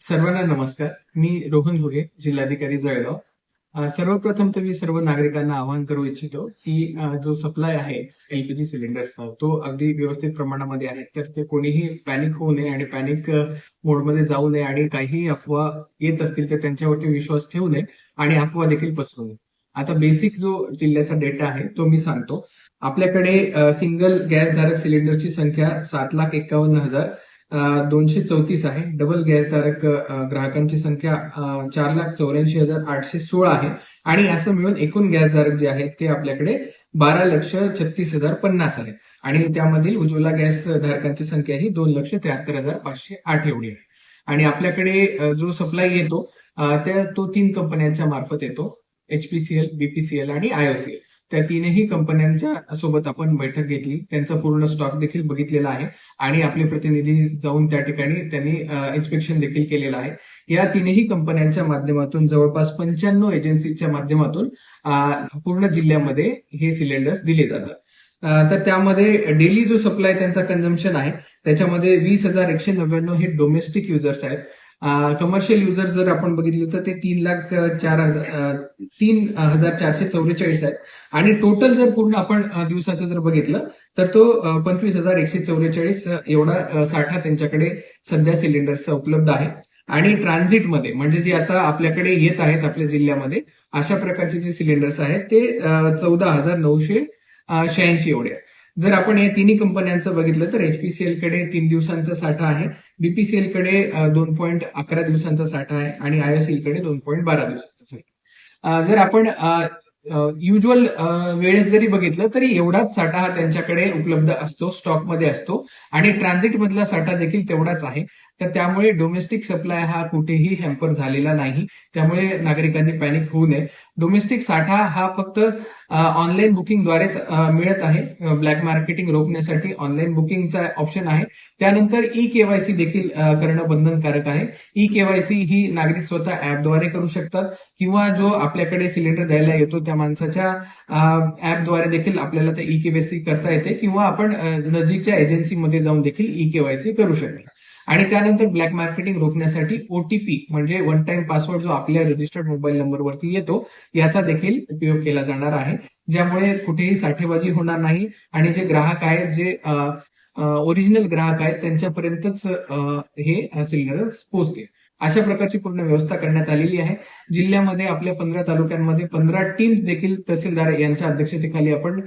सर्वांना नमस्कार. मी रोहन घुगे, जिल्हाधिकारी जळगाव. सर्वप्रथम तर मी सर्व नागरिकांना आवाहन करू इच्छितो की जो सप्लाय आहे एलपीजी सिलेंडर्सचा तो अगदी व्यवस्थित प्रमाणामध्ये आहे. तर ते कोणीही पॅनिक होऊ नये आणि पॅनिक मोडमध्ये जाऊ नये आणि काही अफवा येत असतील तर त्यांच्यावरती विश्वास ठेवू नये आणि अफवा देखील पसरवू नये. आता बेसिक जो जिल्ह्याचा डेटा आहे तो मी सांगतो. आपल्याकडे सिंगल गॅसधारक सिलेंडरची संख्या 7,51,000 234 आहे. डबल गॅसधारक ग्राहकांची संख्या 4,84,816 आहे आणि असं मिळून एकूण गॅसधारक जे आहेत ते आपल्याकडे 12,36,050 आहे आणि त्यामधील उज्ज्वला गॅस धारकांची संख्या ही 2,73,508 एवढी आहे. आणि आपल्याकडे जो सप्लाय येतो तो 3 कंपन्यांच्या मार्फत येतो. एचपीसीएल, बीपीसीएल आणि आयओसीएल. त्या तीनही कंपन्यांच्या सोबत आपण बैठक घेतली, त्यांचा पूर्ण स्टॉक देखील बघितलेला आहे आणि आपले प्रतिनिधी जाऊन त्या ठिकाणी त्यांनी इन्स्पेक्शन देखील केलेलं आहे. या तीनही कंपन्यांच्या माध्यमातून जवळपास 95 एजन्सीच्या माध्यमातून पूर्ण जिल्ह्यामध्ये हे सिलेंडर्स दिले जातात. तर त्यामध्ये डेली जो सप्लाय त्यांचा कन्झम्पशन आहे त्याच्यामध्ये 20,199 हे डोमेस्टिक युजर्स आहेत. कमर्शियल युजर जर आपण बघितलं तर ते 3,04,444 आहेत आणि टोटल जर पूर्ण आपण दिवसाचं जर बघितलं तर तो 25,144 एवढा साठा त्यांच्याकडे सध्या सिलेंडरचा उपलब्ध आहे. आणि ट्रान्झिटमध्ये म्हणजे जे आता आपल्याकडे येत आहेत आपल्या जिल्ह्यामध्ये अशा प्रकारचे जे सिलेंडर्स आहेत ते 14,986 एवढे आहेत. जर आपण या तिन्ही कंपन्यांचं बघितलं तर एचपीसीएल कडे 3 दिवसांचा साठा आहे, बीपीसीएल कडे 2.11 दिवसांचा साठा आहे आणि आयओसीएल कडे 2.12 दिवसांचा साठा. जर आपण युजल वेळेस जरी बघितलं तरी एवढाच साठा हा त्यांच्याकडे उपलब्ध असतो, स्टॉकमध्ये असतो आणि ट्रान्झिट मधला साठा देखील तेवढाच आहे. तर त्यामुळे डोमेस्टिक सप्लाय हा कुठेही हॅम्पर झालेला नाही. त्यामुळे नागरिकांनी पॅनिक होऊ नये. डोमेस्टिक साठा हा फक्त ऑनलाईन बुकिंगद्वारेच मिळत आहे. ब्लॅक मार्केटिंग रोखण्यासाठी ऑनलाईन बुकिंगचा ऑप्शन आहे. त्यानंतर ई केवायसी देखील करणं बंधनकारक आहे. ई केवायसी ही नागरिक स्वतः ऍपद्वारे करू शकतात किंवा जो आपल्याकडे सिलेंडर द्यायला येतो त्या माणसाच्या ऍपद्वारे देखील आपल्याला ते ई केवायसी करता येते किंवा आपण नजीकच्या एजन्सीमध्ये जाऊन देखील ई केवायसी करू शकतो. आणि त्यानंतर ब्लॅक मार्केटिंग रोखण्यासाठी ओटीपी म्हणजे वन टाइम पासवर्ड जो आपल्या रजिस्टर्ड मोबाईल नंबरवरती येतो याचा देखील उपयोग केला जाणार आहे, ज्यामुळे कुठेही साठेबाजी होणार नाही आणि जे ग्राहक आहेत जे ओरिजिनल ग्राहक आहेत त्यांच्यापर्यंतच हे सिलेंडर पोहोचतील. अशा प्रकारची पूर्ण व्यवस्था करण्यात आलेली आहे. जिल्ह्यामध्ये आपल्या 15 तालुक्यांमध्ये 15 टीम्स देखील तहसीलदार यांच्या अध्यक्षतेखाली आपण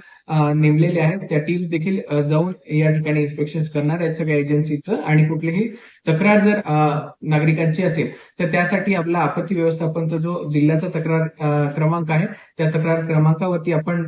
नेमलेल्या आहेत. त्या टीम्स देखील जाऊन या ठिकाणी इन्स्पेक्शन करणार आहेत सगळ्या एजन्सीचं आणि कुठलीही तक्रार जर नागरिकांची असेल तर त्यासाठी आपला आपत्ती व्यवस्थापनचा जो जिल्ह्याचा तक्रार क्रमांक आहे त्या तक्रार क्रमांकावरती आपण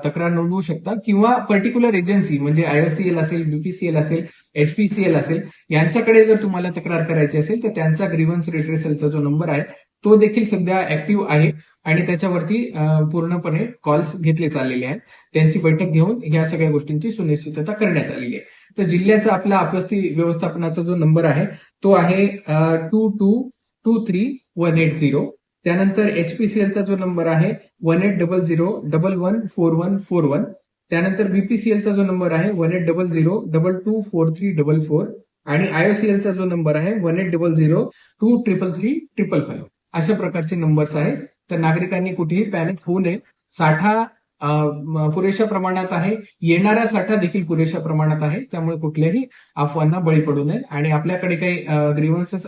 तक्रार नोंदवू शकता किंवा पर्टिक्युलर एजन्सी म्हणजे आयओसीएल असेल, बीपीसीएल असेल, एचपीसीएल असेल यांच्याकडे जर तुम्हाला तक्रार करायची असेल तर त्यांचा ग्रीव्हन्स रिट्रेसलचा जो नंबर आहे तो देखील सध्या ऍक्टिव्ह आहे आणि त्याच्यावरती पूर्णपणे कॉल्स घेतले चाललेले आहेत. त्यांची बैठक घेऊन या सगळ्या गोष्टींची सुनिश्चितता करण्यात आलेली आहे. तर जिल्ह्याचा आपला आपत्ती व्यवस्थापनाचा जो नंबर आहे तो आहे 2223-180. त्यानंतर एचपीसीएलचा जो नंबर आहे 1800-114141. त्यानंतर बीपीसीएलचा जो नंबर आहे 1800-224344 आणि आयओसीएलचा जो नंबर आहे 1800-233-555. अशा प्रकारचे नंबर्स आहेत. तर नागरिकांनी कुठेही पॅनिक होऊ नये. साठा पुरेशा प्रमाणात आहे, येणारा साठा देखील पुरेशा प्रमाणात आहे, त्यामुळे कुठल्याही अफवांना बळी पडू नये आणि आपल्याकडे काही ग्रीव्हन्सेस